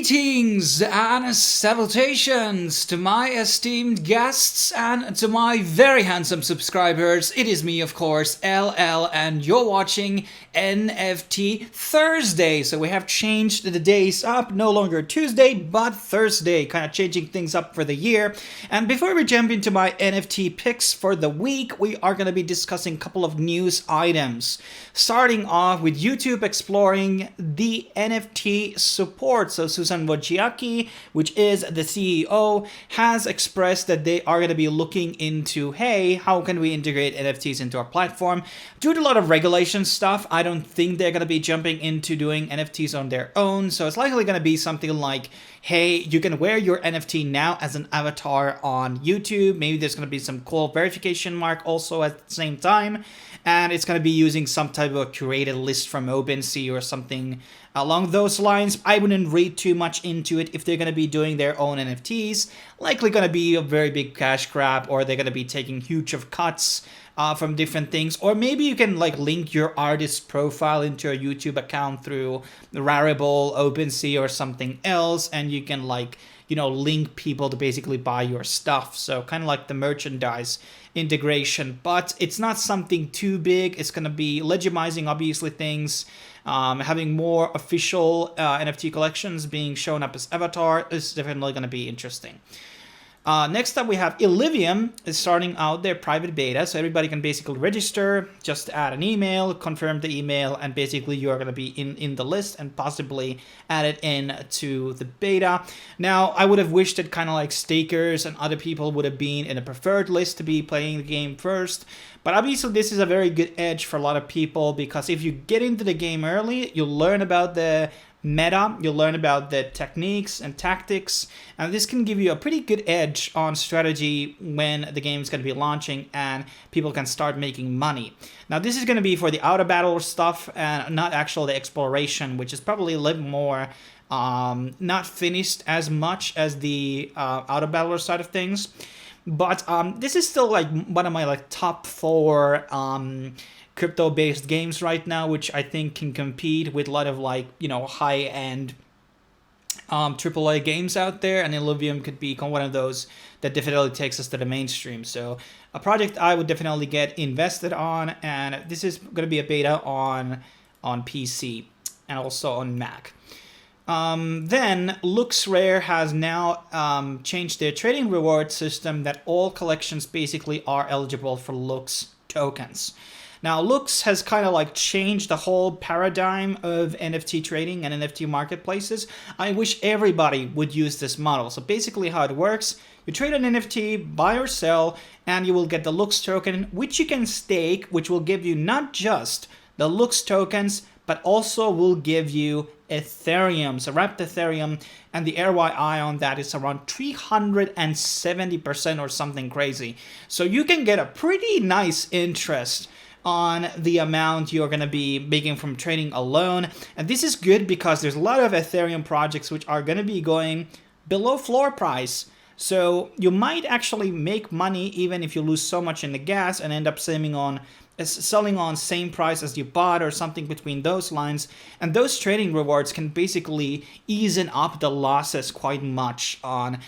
Greetings and salutations to my esteemed guests and to my very handsome subscribers. It is me, of course, LL, and you're watching NFT Thursday. So we have changed the days up, no longer Tuesday, but Thursday, kind of changing things up for the year. And before we jump into my NFT picks for the week, we are going to be discussing a couple of news items. Starting off with YouTube exploring the NFT support. So Susan Wojciechowski, which is the CEO, has expressed that they are going to be looking into, hey, how can we integrate NFTs into our platform? Due to a lot of regulation stuff, I don't think they're going to be jumping into doing NFTs on their own. So it's likely going to be something like, hey, you can wear your NFT now as an avatar on YouTube. Maybe there's going to be some cool verification mark also at the same time. And it's going to be using some type of a curated list from OpenSea or something along those lines. I wouldn't read too much into it if they're going to be doing their own NFTs. Likely going to be a very big cash grab, or they're going to be taking huge of cuts from different things. Or maybe you can like link your artist profile into your YouTube account through the Rarible, OpenSea, or something else, and you can like, you know, link people to basically buy your stuff. So kind of like the merchandise integration, but it's not something too big. It's going to be legitimizing, obviously, things. Having more official NFT collections being shown up as avatar is definitely going to be interesting. Next up, we have Illidium is starting out their private beta, so everybody can basically register, just add an email, confirm the email, and basically you are going to be in the list and possibly added in to the beta. Now, I would have wished that kind of like stakers and other people would have been in a preferred list to be playing the game first, but obviously this is a very good edge for a lot of people, because if you get into the game early, you'll learn about the meta, you'll learn about the techniques and tactics, and this can give you a pretty good edge on strategy when the game is going to be launching and people can start making money. Now, this is going to be for the outer battle stuff and not actually the exploration, which is probably a little more not finished as much as the outer battler side of things. But this is still like one of my like top 4 crypto-based games right now, which I think can compete with a lot of like, you know, high-end AAA games out there, and Illidium could be one of those that definitely takes us to the mainstream. So a project I would definitely get invested on, and this is going to be a beta on PC and also on Mac. Then LooksRare has now changed their trading reward system that all collections basically are eligible for Looks tokens. Now, Looks has kind of like changed the whole paradigm of NFT trading and NFT marketplaces. I wish everybody would use this model. So basically how it works, you trade an NFT, buy or sell, and you will get the Looks token, which you can stake, which will give you not just the Looks tokens, but also will give you Ethereum. So wrapped Ethereum, and the RYI on that is around 370% or something crazy. So you can get a pretty nice interest on the amount you're going to be making from trading alone. And this is good because there's a lot of Ethereum projects which are going to be going below floor price. So you might actually make money even if you lose so much in the gas and end up selling on same price as you bought or something between those lines. And those trading rewards can basically ease up the losses quite much on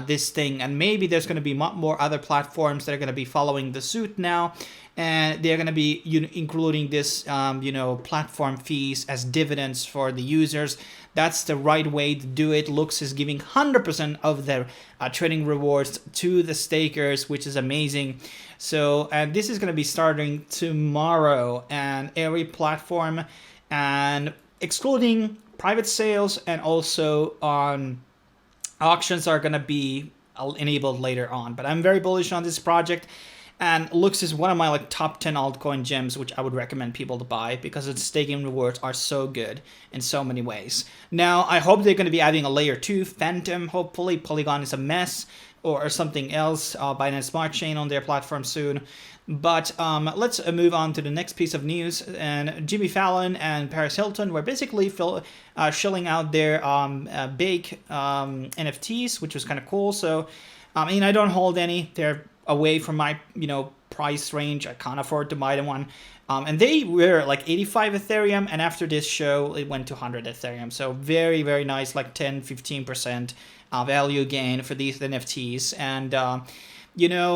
this thing. And maybe there's going to be more other platforms that are going to be following the suit now. And they're going to be including this, platform fees as dividends for the users. That's the right way to do it. Looks is giving 100% of their trading rewards to the stakers, which is amazing. So, and this is going to be starting tomorrow, and every platform, and excluding private sales and also on auctions, are going to be enabled later on. But I'm very bullish on this project. And Looks is one of my like top 10 altcoin gems, which I would recommend people to buy because its staking rewards are so good in so many ways. Now, I hope they're going to be adding a layer 2 Phantom. Hopefully, Polygon is a mess or something else. Binance Smart Chain on their platform soon. But let's move on to the next piece of news. And Jimmy Fallon and Paris Hilton were basically shilling out their big NFTs, which was kind of cool. So, I mean, I don't hold any. They're away from my, price range. I can't afford to buy one. And they were like 85 Ethereum, and after this show, it went to 100 Ethereum. So very, very nice, like 10-15% value gain for these NFTs. And, you know,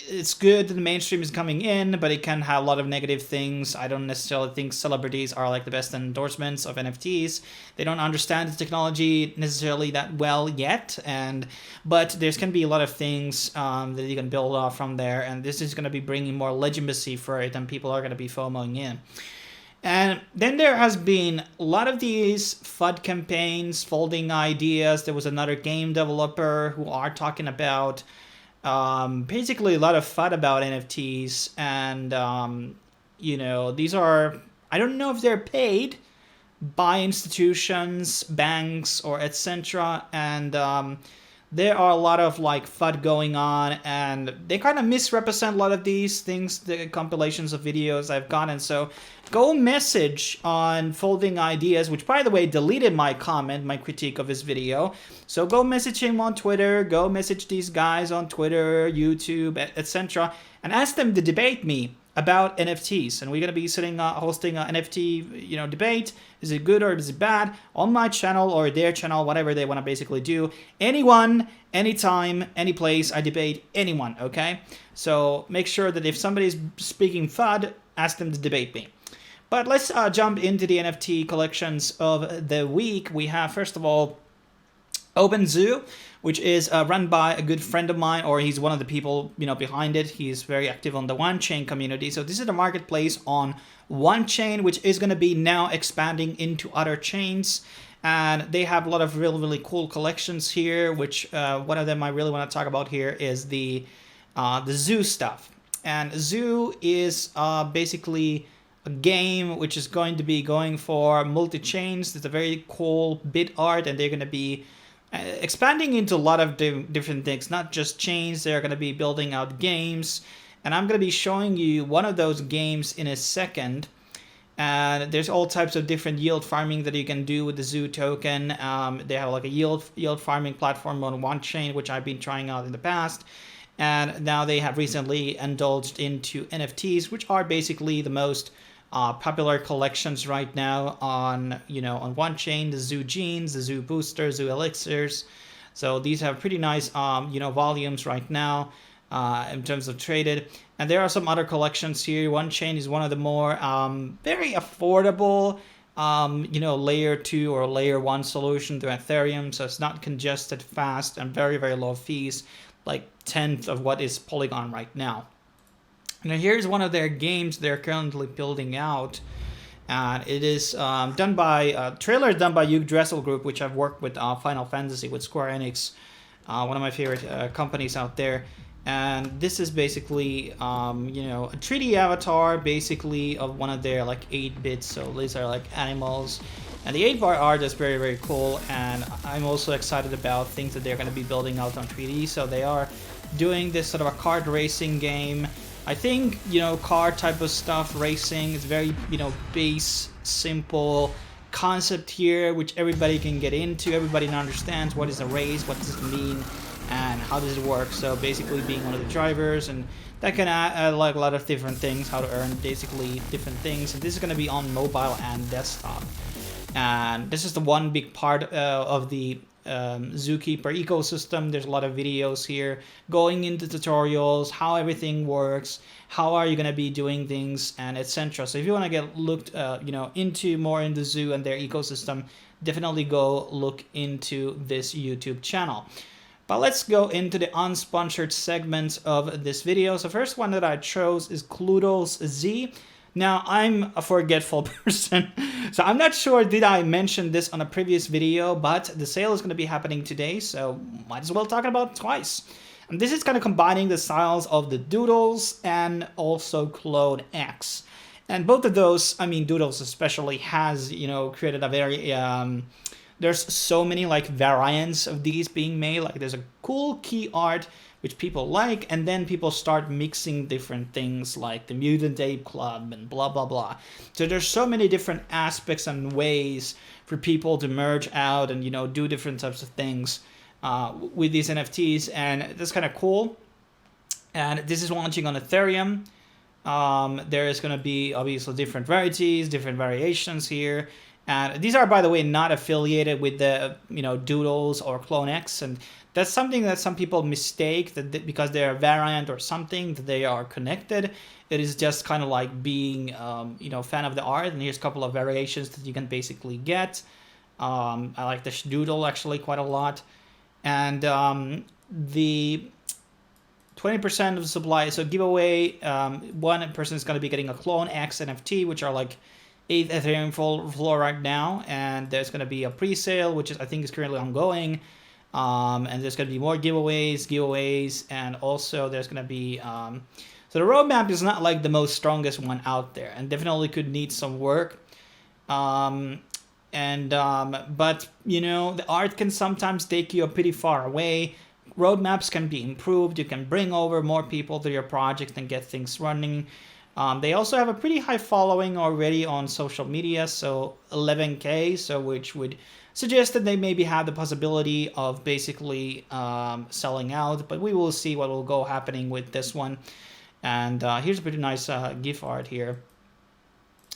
it's good that the mainstream is coming in, but it can have a lot of negative things. I don't necessarily think celebrities are like the best endorsements of NFTs. They don't understand the technology necessarily that well yet, but there's going to be a lot of things that you can build off from there, and this is going to be bringing more legitimacy for it, and people are going to be FOMOing in. And then there has been a lot of these FUD campaigns, folding ideas. There was another game developer who are talking about basically a lot of FUD about NFTs, and you know, these are, I don't know if they're paid by institutions, banks, or etc. And there are a lot of like FUD going on, and they kind of misrepresent a lot of these things, the compilations of videos I've gotten. So go message on Folding Ideas, which by the way deleted my comment, my critique of his video. So go message him on Twitter, go message these guys on Twitter, YouTube, etc. and ask them to debate me about NFTs. And we're going to be hosting an NFT, debate. Is it good or is it bad? On my channel or their channel, whatever they want to basically do. Anyone, anytime, any place, I debate anyone, okay? So make sure that if somebody's speaking FUD, ask them to debate me. But let's jump into the NFT collections of the week. We have, first of all, OpenZoo, which is run by a good friend of mine, or he's one of the people behind it. He's very active on the OneChain community. So this is a marketplace on OneChain, which is going to be now expanding into other chains. And they have a lot of really, really cool collections here, which one of them I really want to talk about here is the Zoo stuff. And Zoo is basically a game which is going to be going for multi-chains. It's a very cool bit art, and they're going to be expanding into a lot of different things, not just chains. They're going to be building out games, and I'm going to be showing you one of those games in a second. And there's all types of different yield farming that you can do with the Zoo token. They have like a yield farming platform on OneChain, which I've been trying out in the past, and now they have recently indulged into NFTs, which are basically the most popular collections right now on OneChain, the Zoo Genes, the Zoo Boosters, Zoo Elixirs. So these have pretty nice volumes right now in terms of traded. And there are some other collections here. OneChain is one of the more very affordable layer 2 or layer 1 solution to Ethereum. So it's not congested, fast, and very, very low fees, like 1/10 of what is Polygon right now. Now here's one of their games they're currently building out, and it is done by trailer is done by Yggdrasil Group, which I've worked with Final Fantasy with Square Enix, one of my favorite companies out there. And this is basically a 3D avatar basically of one of their like 8-bits. So these are like animals, and the 8-bar art is very, very cool. And I'm also excited about things that they're going to be building out on 3D. So they are doing this sort of a kart racing game. I think, car type of stuff, racing, is very, base, simple concept here, which everybody can get into. Everybody understands what is a race, what does it mean, and how does it work. So basically being one of the drivers, and that can add like a lot of different things, how to earn basically different things. And this is going to be on mobile and desktop. And this is the one big part of the Zookeeper ecosystem. There's a lot of videos here going into tutorials, how everything works, how are you going to be doing things, and etc. So if you want to get looked into more in the Zoo and their ecosystem, definitely go look into this YouTube channel. But let's go into the unsponsored segments of this video. So first one that I chose is Cluedos Z. Now, I'm a forgetful person, so I'm not sure did I mention this on a previous video, but the sale is going to be happening today, so might as well talk about it twice. And this is kind of combining the styles of the Doodles and also Clone X. And both of those, I mean, Doodles especially has, created a very, there's so many like variants of these being made. Like there's a cool key art which people like, and then people start mixing different things like the Mutant Ape Club and blah, blah, blah. So there's so many different aspects and ways for people to merge out and, do different types of things with these NFTs, and that's kind of cool. And this is launching on Ethereum. There is going to be obviously different varieties, different variations here. And these are, by the way, not affiliated with the, Doodles or CloneX. And that's something that some people mistake, that because they're a variant or something, that they are connected. It is just kind of like being, fan of the art. And here's a couple of variations that you can basically get. I like the Doodle actually quite a lot. And the 20% of the supply, so giveaway, one person is going to be getting a Clone X NFT, which are like 8 Ethereum floor right now, and there's going to be a pre-sale, which I think is currently ongoing, and there's going to be more giveaways, and also there's going to be, so the roadmap is not like the most strongest one out there, and definitely could need some work, but the art can sometimes take you pretty far away. Roadmaps can be improved. You can bring over more people to your project and get things running. They also have a pretty high following already on social media, so 11K, so which would suggest that they maybe have the possibility of basically selling out, but we will see what will go happening with this one. And here's a pretty nice GIF art here.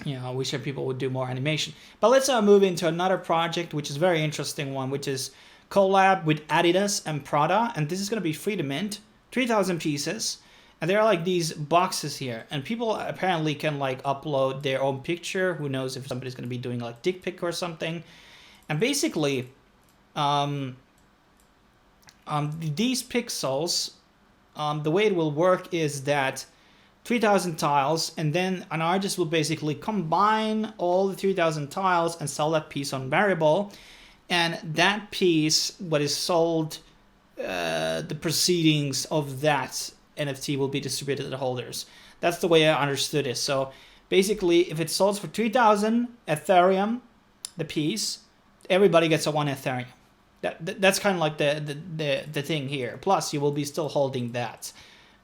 I wish that people would do more animation. But let's move into another project, which is a very interesting one, which is collab with Adidas and Prada, and this is going to be free to mint, 3,000 pieces, and there are like these boxes here, and people apparently can like upload their own picture. Who knows if somebody's going to be doing like dick pic or something. And basically these pixels, the way it will work is that 3,000 tiles, and then an artist will basically combine all the 3,000 tiles and sell that piece on variable. And that piece, what is sold, the proceedings of that NFT will be distributed to the holders. That's the way I understood it. So basically, if it sold for 3,000 Ethereum, the piece, everybody gets a 1 Ethereum. That's kind of like the thing here. Plus, you will be still holding that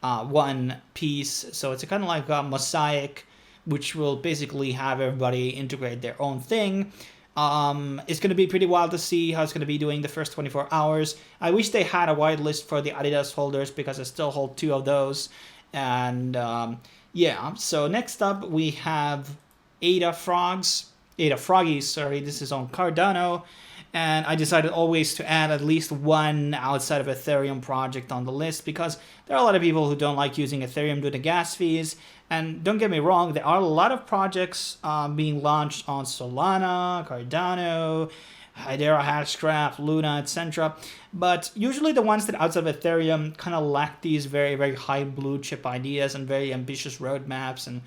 one piece. So it's kind of like a mosaic, which will basically have everybody integrate their own thing. It's going to be pretty wild to see how it's going to be doing the first 24 hours. I wish they had a wide list for the Adidas holders because I still hold 2 of those. And so next up we have Froggies, sorry, this is on Cardano. And I decided always to add at least one outside of Ethereum project on the list because there are a lot of people who don't like using Ethereum due to gas fees. And don't get me wrong, there are a lot of projects being launched on Solana, Cardano, Hedera, Hashgraph, Luna, etc. But usually the ones that outside of Ethereum kind of lack these very, very high blue chip ideas and very ambitious roadmaps. And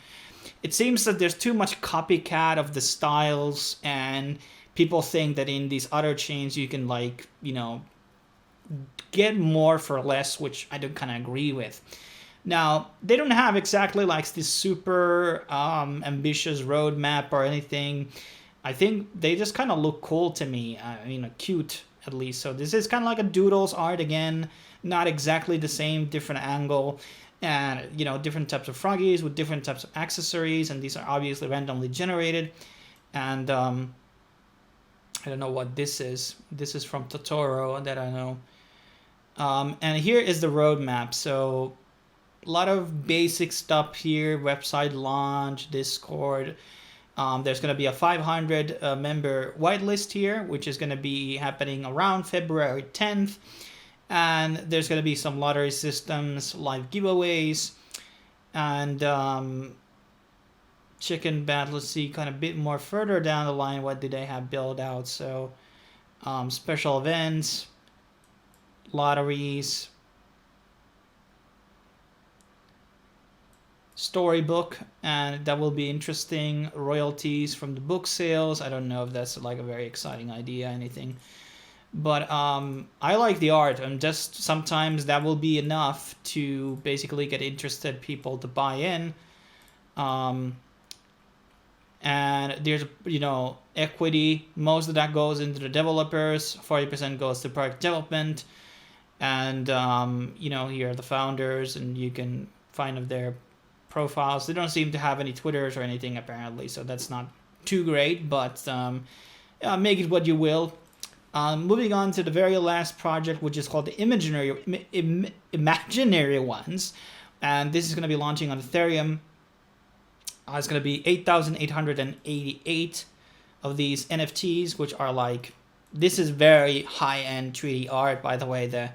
it seems that there's too much copycat of the styles, and people think that in these other chains you can get more for less, which I don't kind of agree with. Now, they don't have exactly like this super ambitious roadmap or anything. I think they just kind of look cool to me, cute at least. So this is kind of like a Doodles art again, not exactly the same, different angle. And, different types of Froggies with different types of accessories, and these are obviously randomly generated. And I don't know what this is. This is from Totoro that I know. And here is the roadmap. So a lot of basic stuff here, website launch, Discord. There's going to be a 500 member whitelist here, which is going to be happening around February 10th. And there's going to be some lottery systems, live giveaways, and chicken bat. Let's see kind of a bit more further down the line, what do they have built out? So special events, lotteries, storybook, and that will be interesting. Royalties from the book sales. I don't know if that's like a very exciting idea, anything. But I like the art, and just sometimes that will be enough to basically get interested people to buy in. And there's, equity. Most of that goes into the developers. 40% goes to product development. And, here are the founders, and you can find their profiles. They don't seem to have any Twitters or anything, apparently, so that's not too great, but make it what you will. Moving on to the very last project, which is called the Imaginary Ones, And this is going to be launching on Ethereum. It's going to be 8,888 of these NFTs, which are like, this is very high-end 3D art, by the way. The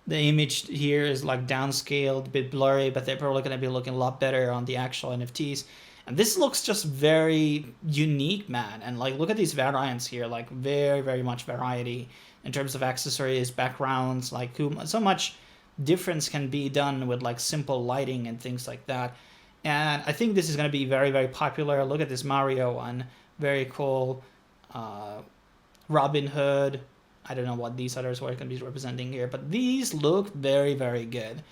image here is like downscaled, a bit blurry, but they're probably going to be looking a lot better on the actual NFTs. And this looks just very unique, man. And like, look at these variants here, like very, very much variety in terms of accessories, backgrounds, like so much difference can be done with like simple lighting and things like that. And I think this is going to be very, very popular. Look at this Mario one, very cool. Robin Hood, I don't know what these others were going to be representing here, but these look very, very good.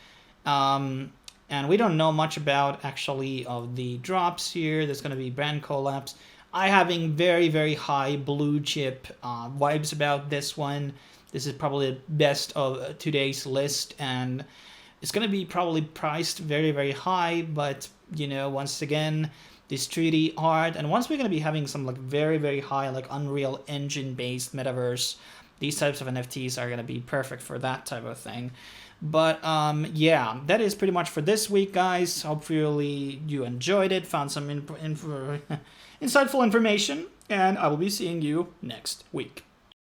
And we don't know much about actually of the drops here. There's going to be brand collabs. I'm having very, very high blue chip vibes about this one. This is probably the best of today's list, and it's going to be probably priced very, very high. But, you know, once again, this 3D art, and once we're going to be having some like very, very high like Unreal Engine based metaverse, these types of NFTs are going to be perfect for that type of thing. But yeah, that is pretty much for this week, guys. Hopefully you enjoyed it, found some insightful information, and I will be seeing you next week.